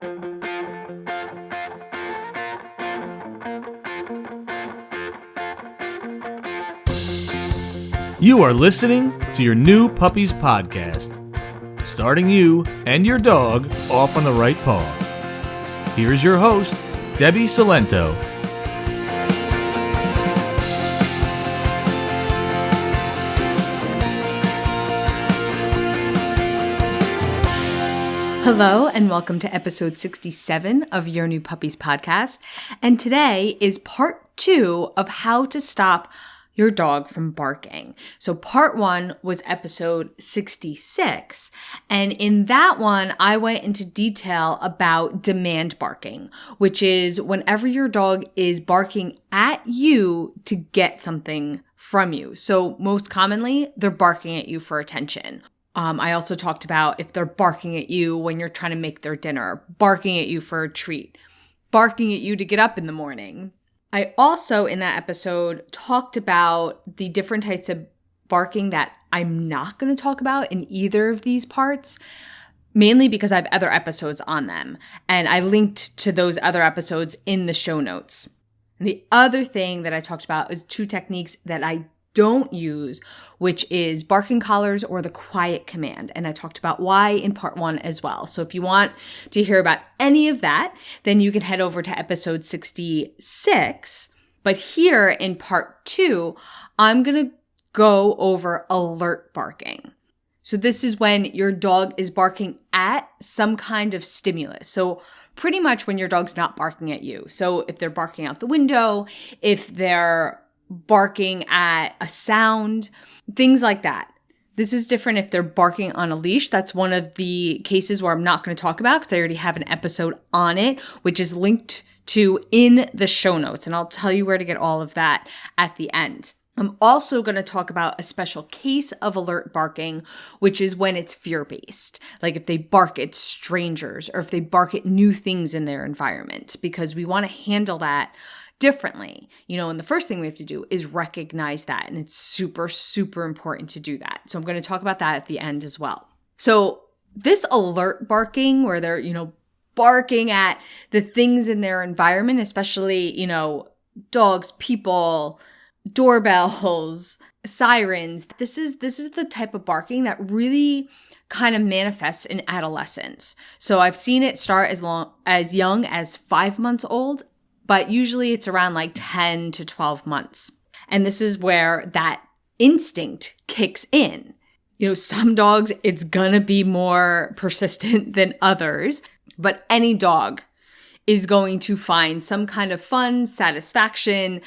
You are listening to your new Puppies podcast, starting you and your dog off on the right paw. Here's your host, Debbie Salento. Hello and welcome to episode 67 of Your New Puppies podcast. And today is part 2 of how to stop your dog from barking. So part 1 was episode 66. And in that one, I went into detail about demand barking, which is whenever your dog is barking at you to get something from you. So most commonly, they're barking at you for attention. I also talked about if they're barking at you when you're trying to make their dinner, barking at you for a treat, barking at you to get up in the morning. I also, in that episode, talked about the different types of barking that I'm not going to talk about in either of these parts, mainly because I have other episodes on them. And I linked to those other episodes in the show notes. And the other thing that I talked about is 2 techniques that I don't use, which is barking collars or the quiet command. And I talked about why in part 1 as well. So if you want to hear about any of that, then you can head over to episode 66. But here in part 2, I'm going to go over alert barking. So this is when your dog is barking at some kind of stimulus. So pretty much when your dog's not barking at you. So if they're barking out the window, if they're barking at a sound, things like that. This is different if they're barking on a leash. That's one of the cases where I'm not going to talk about because I already have an episode on it, which is linked to in the show notes. And I'll tell you where to get all of that at the end. I'm also going to talk about a special case of alert barking, which is when it's fear-based. Like if they bark at strangers or if they bark at new things in their environment, because we want to handle that differently, and the first thing we have to do is recognize that. And it's super, super important to do that. So I'm going to talk about that at the end as well. So this alert barking where they're, barking at the things in their environment, especially, dogs, people, doorbells, sirens. This is the type of barking that really kind of manifests in adolescence. So I've seen it start as young as 5 months old, but usually it's around like 10 to 12 months. And this is where that instinct kicks in. Some dogs, it's gonna be more persistent than others, but any dog is going to find some kind of fun, satisfaction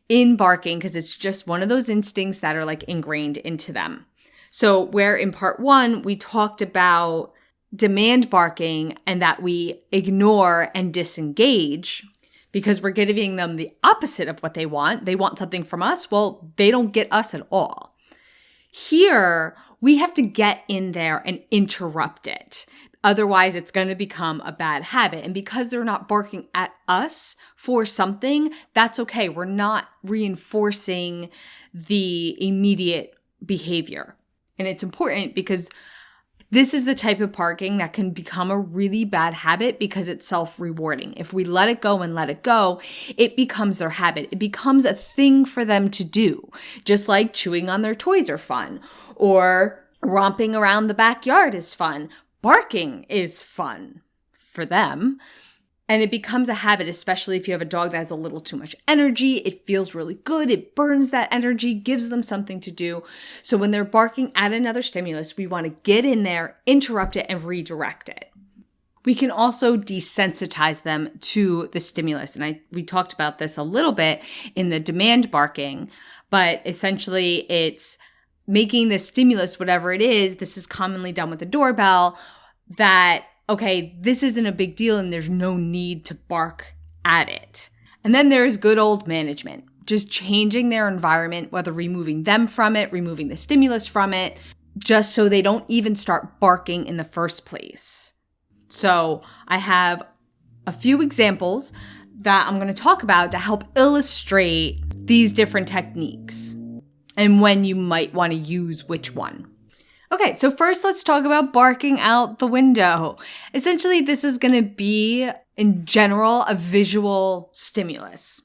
in barking because it's just one of those instincts that are like ingrained into them. So where in part 1, we talked about demand barking and that we ignore and disengage because we're giving them the opposite of what they want. They want something from us. Well, they don't get us at all. Here, we have to get in there and interrupt it. Otherwise, it's going to become a bad habit. And because they're not barking at us for something, that's okay. We're not reinforcing the immediate behavior. And it's important because this is the type of barking that can become a really bad habit because it's self-rewarding. If we let it go and let it go, it becomes their habit. It becomes a thing for them to do, just like chewing on their toys are fun or romping around the backyard is fun. Barking is fun for them. And it becomes a habit, especially if you have a dog that has a little too much energy. It feels really good. It burns that energy, gives them something to do. So when they're barking at another stimulus, we want to get in there, interrupt it, and redirect it. We can also desensitize them to the stimulus. And we talked about this a little bit in the demand barking, but essentially it's making the stimulus, whatever it is, this is commonly done with the doorbell, that okay, this isn't a big deal and there's no need to bark at it. And then there's good old management, just changing their environment, whether removing them from it, removing the stimulus from it, just so they don't even start barking in the first place. So I have a few examples that I'm going to talk about to help illustrate these different techniques and when you might want to use which one. Okay, so first let's talk about barking out the window. Essentially, this is going to be, in general, a visual stimulus.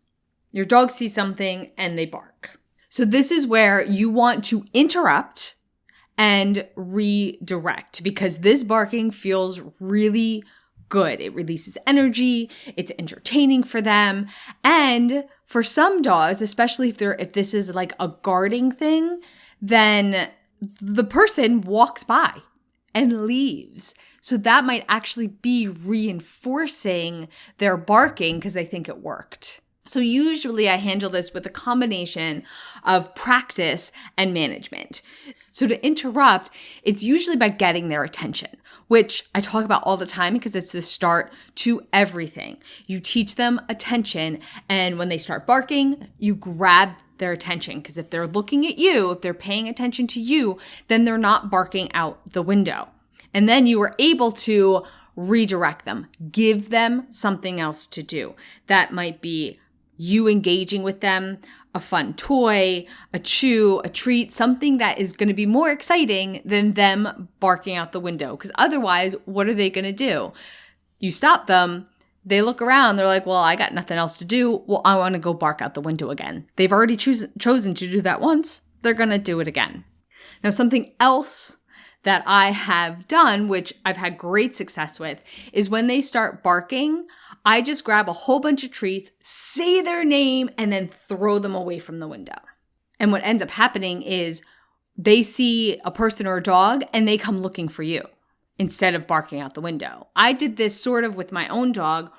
Your dog sees something and they bark. So this is where you want to interrupt and redirect, because this barking feels really good. It releases energy, it's entertaining for them. And for some dogs, especially if this is like a guarding thing, then the person walks by and leaves. So that might actually be reinforcing their barking because they think it worked. So usually I handle this with a combination of practice and management. So to interrupt, it's usually by getting their attention, which I talk about all the time because it's the start to everything. You teach them attention, and when they start barking, you grab their attention, because if they're looking at you, if they're paying attention to you, then they're not barking out the window. And then you are able to redirect them, give them something else to do. That might be you engaging with them, a fun toy, a chew, a treat, something that is going to be more exciting than them barking out the window. Because otherwise, what are they going to do? You stop them, they look around, they're like, well, I got nothing else to do. Well, I want to go bark out the window again. They've already chosen to do that once. They're going to do it again. Now, something else that I have done, which I've had great success with, is when they start barking, I just grab a whole bunch of treats, say their name, and then throw them away from the window. And what ends up happening is they see a person or a dog and they come looking for you instead of barking out the window. I did this sort of with my own dog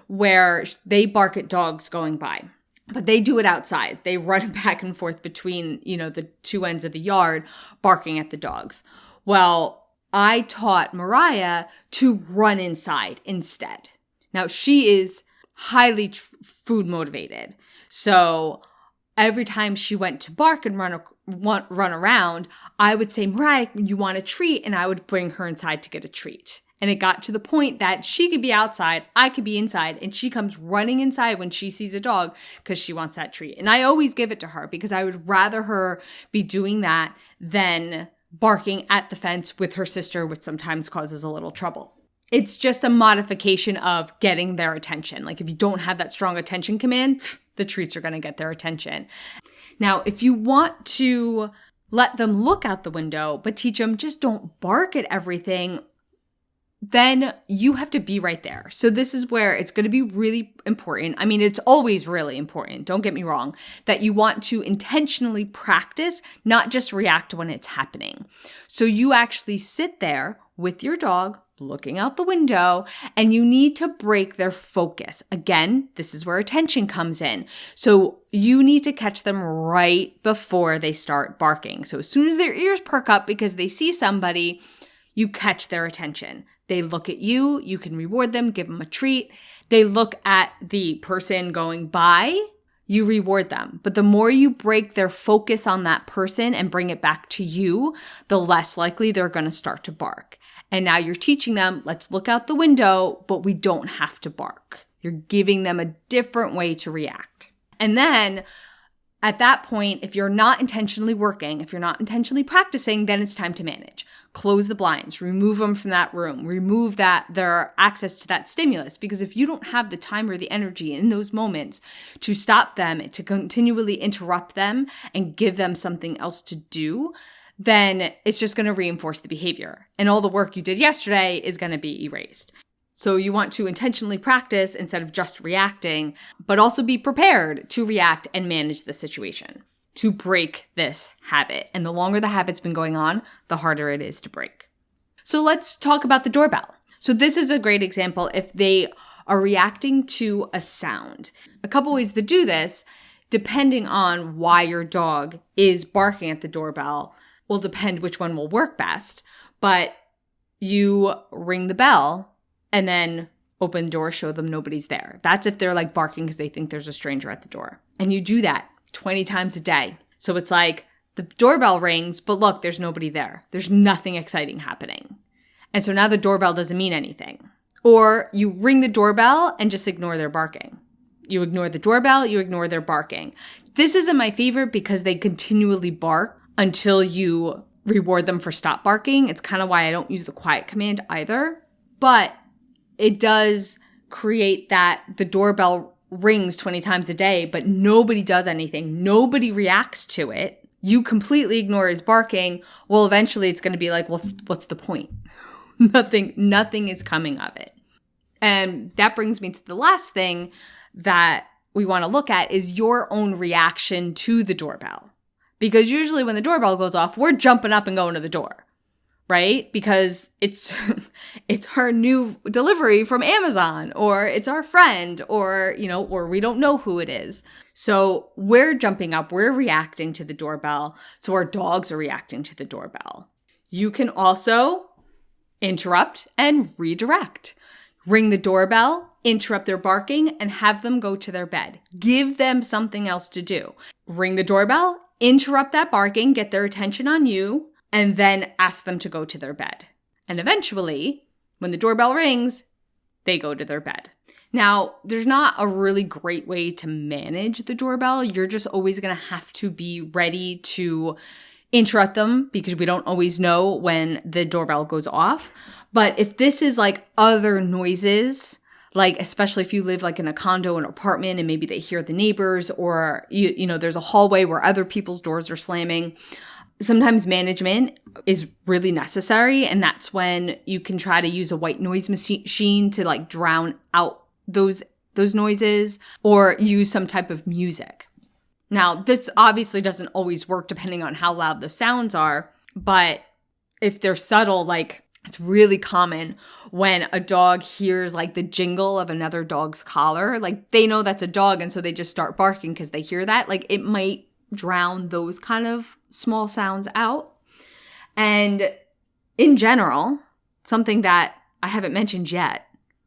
where they bark at dogs going by, but they do it outside. They run back and forth between, the two ends of the yard barking at the dogs. Well, I taught Mariah to run inside instead. Now, she is highly food motivated. So every time she went to bark and run around, I would say, Mariah, you want a treat? And I would bring her inside to get a treat. And it got to the point that she could be outside, I could be inside, and she comes running inside when she sees a dog because she wants that treat. And I always give it to her because I would rather her be doing that than barking at the fence with her sister, which sometimes causes a little trouble. It's just a modification of getting their attention. Like if you don't have that strong attention command, the treats are going to get their attention. Now, if you want to let them look out the window, but teach them just don't bark at everything, then you have to be right there. So this is where it's going to be really important. I mean, it's always really important, don't get me wrong, that you want to intentionally practice, not just react when it's happening. So you actually sit there with your dog, looking out the window, and you need to break their focus. Again, this is where attention comes in. So you need to catch them right before they start barking. So as soon as their ears perk up because they see somebody, you catch their attention. They look at you, you can reward them, give them a treat. They look at the person going by, you reward them. But the more you break their focus on that person and bring it back to you, the less likely they're going to start to bark. And now you're teaching them, let's look out the window, but we don't have to bark. You're giving them a different way to react. And then at that point, if you're not intentionally working, if you're not intentionally practicing, then it's time to manage. Close the blinds, remove them from that room, remove their access to that stimulus. Because if you don't have the time or the energy in those moments to stop them, to continually interrupt them and give them something else to do, then it's just going to reinforce the behavior. And all the work you did yesterday is going to be erased. So you want to intentionally practice instead of just reacting, but also be prepared to react and manage the situation to break this habit. And the longer the habit's been going on, the harder it is to break. So let's talk about the doorbell. So this is a great example if they are reacting to a sound. A couple ways to do this, depending on why your dog is barking at the doorbell, will depend which one will work best. But you ring the bell and then open the door, show them nobody's there. That's if they're like barking because they think there's a stranger at the door. And you do that 20 times a day. So it's like the doorbell rings, but look, there's nobody there. There's nothing exciting happening. And so now the doorbell doesn't mean anything. Or you ring the doorbell and just ignore their barking. You ignore the doorbell, you ignore their barking. This isn't my favorite because they continually bark until you reward them for stop barking. It's kind of why I don't use the quiet command either. But it does create that the doorbell rings 20 times a day, but nobody does anything. Nobody reacts to it. You completely ignore his barking. Well, eventually it's going to be like, well, what's the point? Nothing is coming of it. And that brings me to the last thing that we want to look at is your own reaction to the doorbell. Because usually when the doorbell goes off, we're jumping up and going to the door, right? Because it's our new delivery from Amazon, or it's our friend, or we don't know who it is. So we're jumping up, we're reacting to the doorbell. So our dogs are reacting to the doorbell. You can also interrupt and redirect. Ring the doorbell, interrupt their barking, and have them go to their bed. Give them something else to do. Ring the doorbell, interrupt that barking, get their attention on you, and then ask them to go to their bed. And eventually, when the doorbell rings, they go to their bed. Now, there's not a really great way to manage the doorbell. You're just always going to have to be ready to interrupt them because we don't always know when the doorbell goes off. But if this is like other noises, like especially if you live like in a condo, an apartment, and maybe they hear the neighbors, or there's a hallway where other people's doors are slamming, sometimes management is really necessary. And that's when you can try to use a white noise machine to like drown out those noises, or use some type of music. Now, this obviously doesn't always work depending on how loud the sounds are, but if they're subtle, like it's really common when a dog hears like the jingle of another dog's collar, like they know that's a dog, and so they just start barking because they hear that. Like it might drown those kind of small sounds out. And in general, something that I haven't mentioned yet,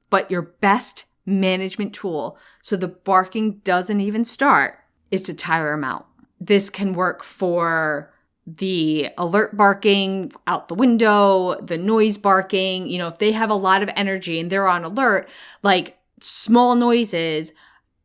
but your best management tool so the barking doesn't even start is to tire them out. This can work for the alert barking out the window, the noise barking. If they have a lot of energy and they're on alert, like small noises,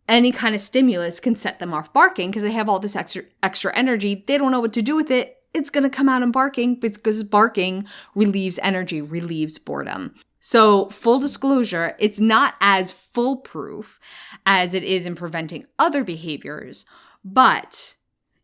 any kind of stimulus can set them off barking because they have all this extra energy. They don't know what to do with it. It's going to come out in barking because barking relieves energy, relieves boredom. So full disclosure, it's not as foolproof as it is in preventing other behaviors, but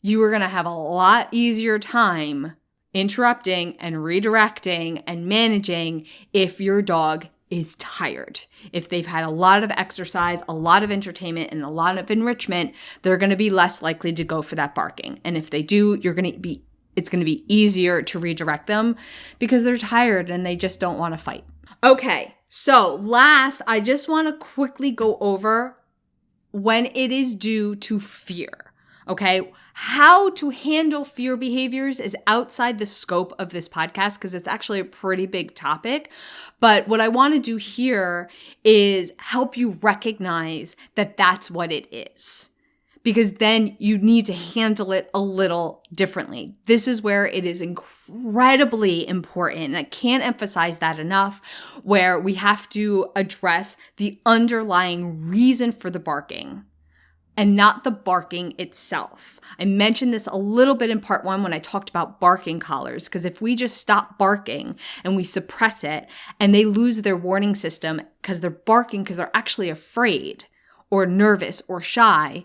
you are going to have a lot easier time interrupting and redirecting and managing if your dog is tired. If they've had a lot of exercise, a lot of entertainment, and a lot of enrichment, they're going to be less likely to go for that barking. And if they do, it's going to be easier to redirect them because they're tired and they just don't want to fight. Okay, so last, I just want to quickly go over when it is due to fear, okay? How to handle fear behaviors is outside the scope of this podcast because it's actually a pretty big topic. But what I want to do here is help you recognize that that's what it is, because then you need to handle it a little differently. This is where it is incredibly important, and I can't emphasize that enough, where we have to address the underlying reason for the barking and not the barking itself. I mentioned this a little bit in part 1 when I talked about barking collars, because if we just stop barking and we suppress it and they lose their warning system because they're barking because they're actually afraid or nervous or shy,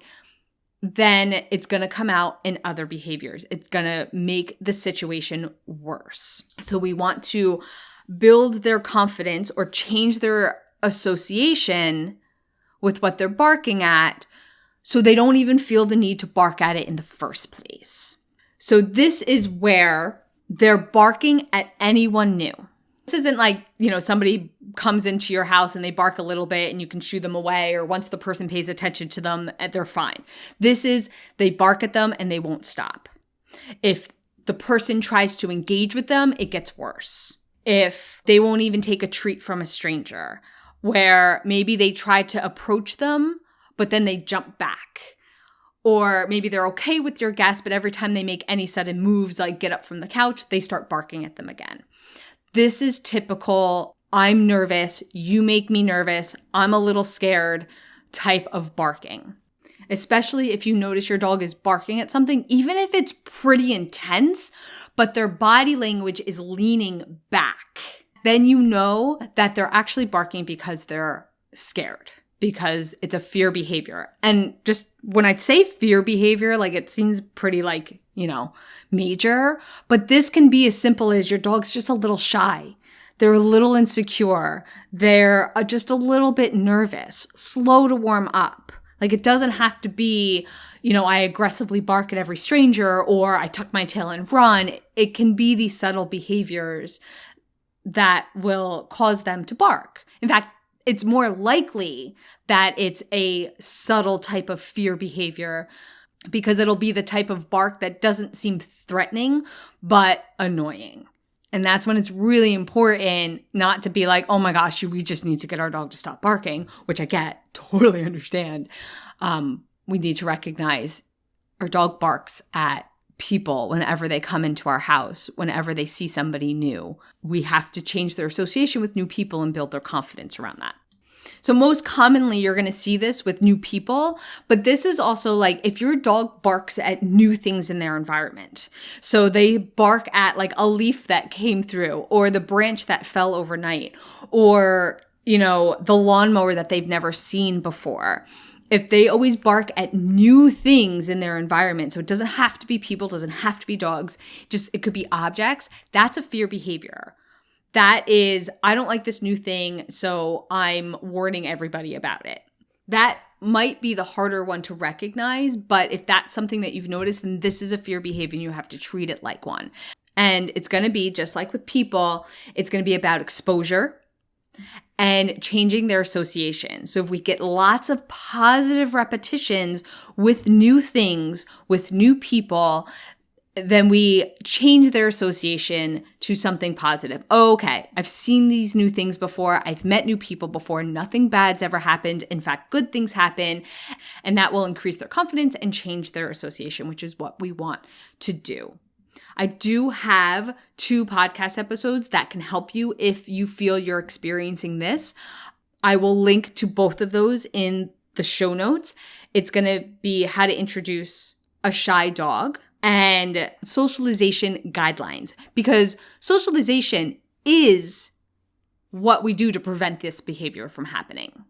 then it's going to come out in other behaviors. It's going to make the situation worse. So we want to build their confidence or change their association with what they're barking at so they don't even feel the need to bark at it in the first place. So this is where they're barking at anyone new. This isn't like, somebody comes into your house and they bark a little bit and you can shoo them away, or once the person pays attention to them, they're fine. This is, they bark at them and they won't stop. If the person tries to engage with them, it gets worse. If they won't even take a treat from a stranger, where maybe they try to approach them, but then they jump back. Or maybe they're okay with your guest, but every time they make any sudden moves, like get up from the couch, they start barking at them again. This is typical, I'm nervous, you make me nervous, I'm a little scared type of barking. especially if you notice your dog is barking at something, even if it's pretty intense, but their body language is leaning back, then you know that they're actually barking because they're scared, because it's a fear behavior. And just when I say fear behavior, like it seems pretty like, major, but this can be as simple as your dog's just a little shy. They're a little insecure. They're just a little bit nervous, slow to warm up. Like it doesn't have to be, I aggressively bark at every stranger or I tuck my tail and run. It can be these subtle behaviors that will cause them to bark. In fact, it's more likely that it's a subtle type of fear behavior because it'll be the type of bark that doesn't seem threatening, but annoying. And that's when it's really important not to be like, oh my gosh, we just need to get our dog to stop barking, which I get, totally understand. We need to recognize our dog barks at people whenever they come into our house, whenever they see somebody new. We have to change their association with new people and build their confidence around that. So most commonly, you're going to see this with new people, but this is also like if your dog barks at new things in their environment. So they bark at like a leaf that came through or the branch that fell overnight or, the lawnmower that they've never seen before. If they always bark at new things in their environment, so it doesn't have to be people, doesn't have to be dogs, it could be objects, that's a fear behavior. That is, I don't like this new thing, so I'm warning everybody about it. That might be the harder one to recognize, but if that's something that you've noticed, then this is a fear behavior and you have to treat it like one. And it's going to be, just like with people, it's going to be about exposure and changing their association. So if we get lots of positive repetitions with new things, with new people, then we change their association to something positive. Oh, okay, I've seen these new things before. I've met new people before. Nothing bad's ever happened. In fact, good things happen. And that will increase their confidence and change their association, which is what we want to do. I do have 2 podcast episodes that can help you if you feel you're experiencing this. I will link to both of those in the show notes. It's going to be how to introduce a shy dog and socialization guidelines, because socialization is what we do to prevent this behavior from happening.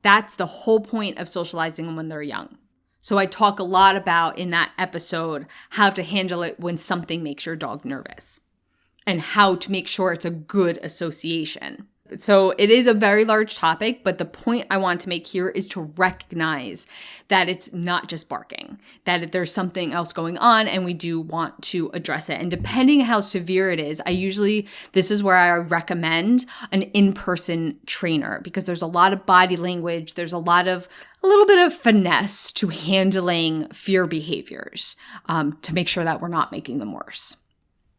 That's the whole point of socializing when they're young. So I talk a lot about in that episode how to handle it when something makes your dog nervous and how to make sure it's a good association. So it is a very large topic, but the point I want to make here is to recognize that it's not just barking, that there's something else going on and we do want to address it. And depending how severe it is, this is where I recommend an in-person trainer because there's a lot of body language, there's a little bit of finesse to handling fear behaviors to make sure that we're not making them worse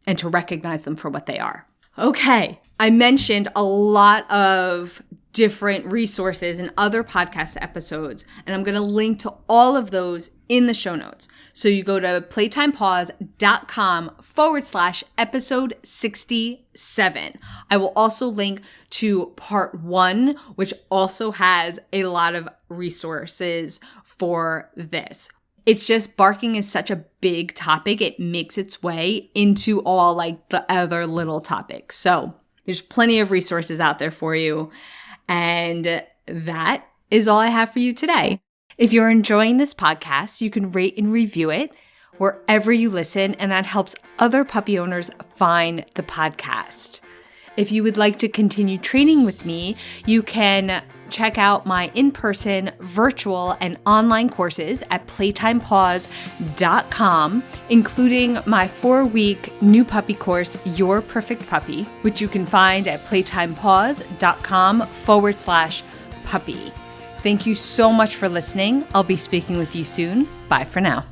and to recognize them for what they are. Okay, I mentioned a lot of different resources in other podcast episodes, and I'm going to link to all of those in the show notes. So you go to playtimepause.com/episode 67. I will also link to part 1, which also has a lot of resources for this. It's just barking is such a big topic. It makes its way into all like the other little topics. So there's plenty of resources out there for you. And that is all I have for you today. If you're enjoying this podcast, you can rate and review it wherever you listen, and that helps other puppy owners find the podcast. If you would like to continue training with me, you can check out my in-person, virtual, and online courses at playtimepause.com, including my 4-week new puppy course, Your Perfect Puppy, which you can find at playtimepause.com/puppy. Thank you so much for listening. I'll be speaking with you soon. Bye for now.